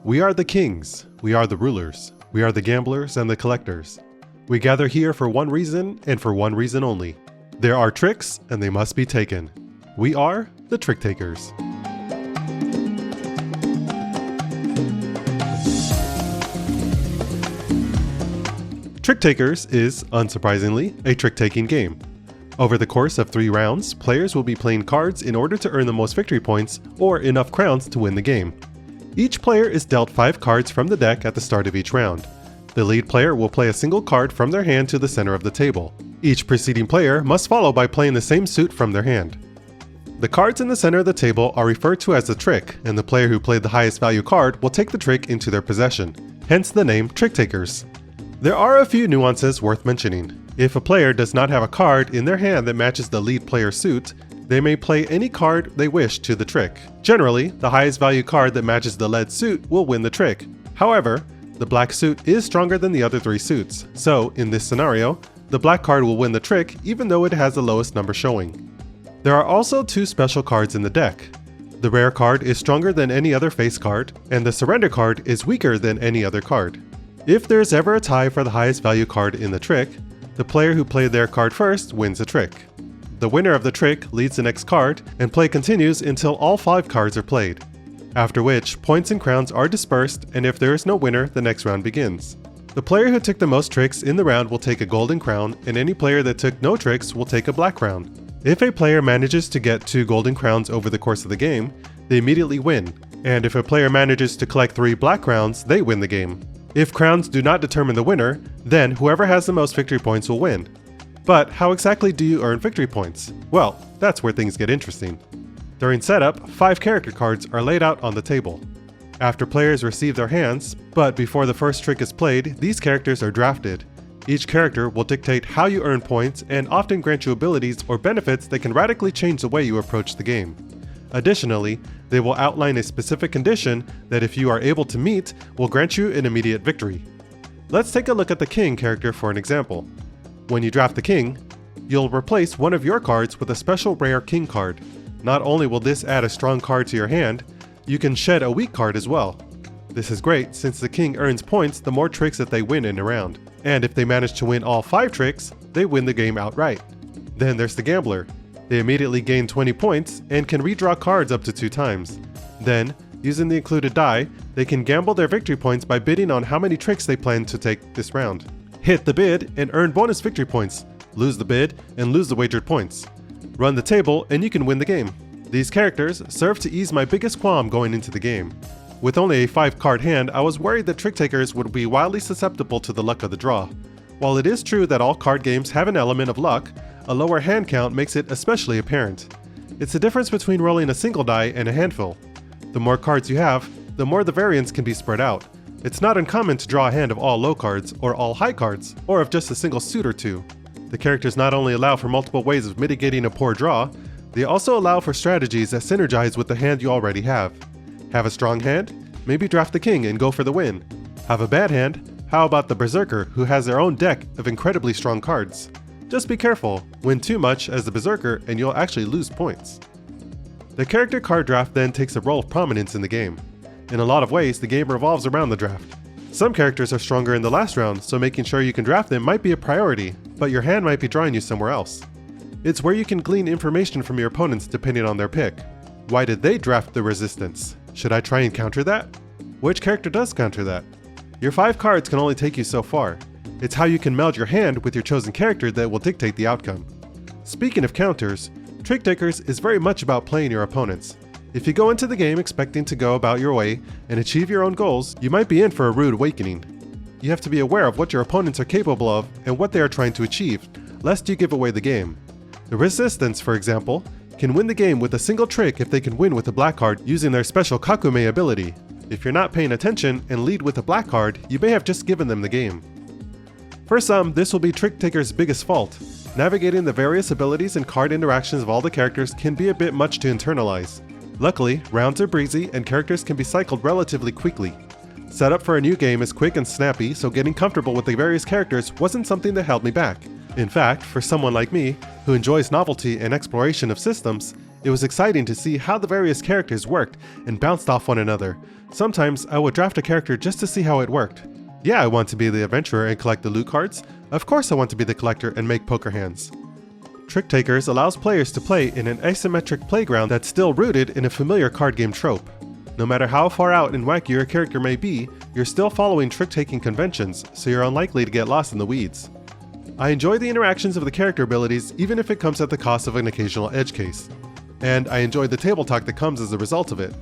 We are the kings, we are the rulers, we are the gamblers and the collectors. We gather here for one reason and for one reason only. There are tricks and they must be taken. We are the Trick Takers. Trick Takers is, unsurprisingly, a trick-taking game. Over the course of 3 rounds, players will be playing cards in order to earn the most victory points or enough crowns to win the game. Each player is dealt 5 cards from the deck at the start of each round. The lead player will play a single card from their hand to the center of the table. Each preceding player must follow by playing the same suit from their hand. The cards in the center of the table are referred to as the trick, and the player who played the highest value card will take the trick into their possession, hence the name Trick Takers. There are a few nuances worth mentioning. If a player does not have a card in their hand that matches the lead player's suit, they may play any card they wish to the trick. Generally, the highest value card that matches the lead suit will win the trick. However, the black suit is stronger than the other 3 suits, so in this scenario, the black card will win the trick even though it has the lowest number showing. There are also 2 special cards in the deck. The rare card is stronger than any other face card, and the surrender card is weaker than any other card. If there's ever a tie for the highest value card in the trick, the player who played their card first wins the trick. The winner of the trick leads the next card, and play continues until all 5 cards are played. After which, points and crowns are dispersed, and if there is no winner, the next round begins. The player who took the most tricks in the round will take a golden crown, and any player that took no tricks will take a black crown. If a player manages to get 2 golden crowns over the course of the game, they immediately win, and if a player manages to collect 3 black crowns, they win the game. If crowns do not determine the winner, then whoever has the most victory points will win. But how exactly do you earn victory points? Well, that's where things get interesting. During setup, 5 character cards are laid out on the table. After players receive their hands, but before the first trick is played, these characters are drafted. Each character will dictate how you earn points and often grant you abilities or benefits that can radically change the way you approach the game. Additionally, they will outline a specific condition that if you are able to meet, will grant you an immediate victory. Let's take a look at the King character for an example. When you draft the King, you'll replace one of your cards with a special rare King card. Not only will this add a strong card to your hand, you can shed a weak card as well. This is great since the King earns points the more tricks that they win in a round. And if they manage to win all 5 tricks, they win the game outright. Then there's the Gambler. They immediately gain 20 points and can redraw cards up to 2 times. Then, using the included die, they can gamble their victory points by bidding on how many tricks they plan to take this round. Hit the bid and earn bonus victory points, lose the bid and lose the wagered points. Run the table and you can win the game. These characters serve to ease my biggest qualm going into the game. With only a 5-card hand, I was worried that Trick Takers would be wildly susceptible to the luck of the draw. While it is true that all card games have an element of luck, a lower hand count makes it especially apparent. It's the difference between rolling a single die and a handful. The more cards you have, the more the variance can be spread out. It's not uncommon to draw a hand of all low cards or all high cards, or of just a single suit or 2. The characters not only allow for multiple ways of mitigating a poor draw, they also allow for strategies that synergize with the hand you already have. Have a strong hand? Maybe draft the King and go for the win. Have a bad hand? How about the Berserker, who has their own deck of incredibly strong cards? Just be careful, win too much as the Berserker and you'll actually lose points. The character card draft then takes a role of prominence in the game. In a lot of ways, the game revolves around the draft. Some characters are stronger in the last round, so making sure you can draft them might be a priority, but your hand might be drawing you somewhere else. It's where you can glean information from your opponents depending on their pick. Why did they draft the Resistance? Should I try and counter that? Which character does counter that? Your 5 cards can only take you so far. It's how you can meld your hand with your chosen character that will dictate the outcome. Speaking of counters, Trick Takers is very much about playing your opponents. If you go into the game expecting to go about your way and achieve your own goals, you might be in for a rude awakening. You have to be aware of what your opponents are capable of and what they are trying to achieve, lest you give away the game. The Resistance, for example, can win the game with a single trick if they can win with a black card using their special Kakume ability. If you're not paying attention and lead with a black card, you may have just given them the game. For some, this will be Trick Taker's biggest fault. Navigating the various abilities and card interactions of all the characters can be a bit much to internalize. Luckily, rounds are breezy and characters can be cycled relatively quickly. Setup for a new game is quick and snappy, so getting comfortable with the various characters wasn't something that held me back. In fact, for someone like me, who enjoys novelty and exploration of systems, It was exciting to see how the various characters worked and bounced off one another. Sometimes I would draft a character just to see how it worked. Yeah, I want to be the adventurer and collect the loot cards. Of course I want to be the collector and make poker hands. TRICKTAKERs allows players to play in an asymmetric playground that's still rooted in a familiar card game trope. No matter how far out and wacky your character may be, you're still following trick-taking conventions, so you're unlikely to get lost in the weeds. I enjoy the interactions of the character abilities even if it comes at the cost of an occasional edge case. And I enjoy the table talk that comes as a result of it.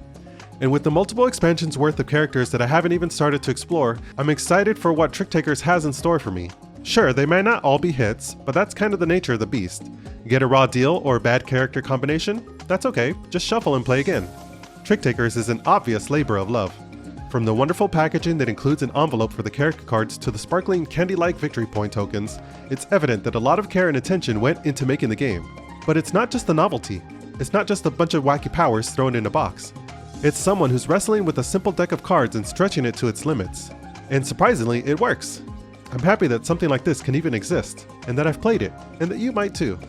And with the multiple expansions worth of characters that I haven't even started to explore, I'm excited for what TRICKTAKERs has in store for me. Sure, they might not all be hits, but that's kind of the nature of the beast. Get a raw deal or a bad character combination? That's okay, just shuffle and play again. TRICKTAKERs is an obvious labor of love. From the wonderful packaging that includes an envelope for the character cards to the sparkling candy-like victory point tokens, it's evident that a lot of care and attention went into making the game. But it's not just the novelty. It's not just a bunch of wacky powers thrown in a box. It's someone who's wrestling with a simple deck of cards and stretching it to its limits. And surprisingly, it works. I'm happy that something like this can even exist, and that I've played it, and that you might too.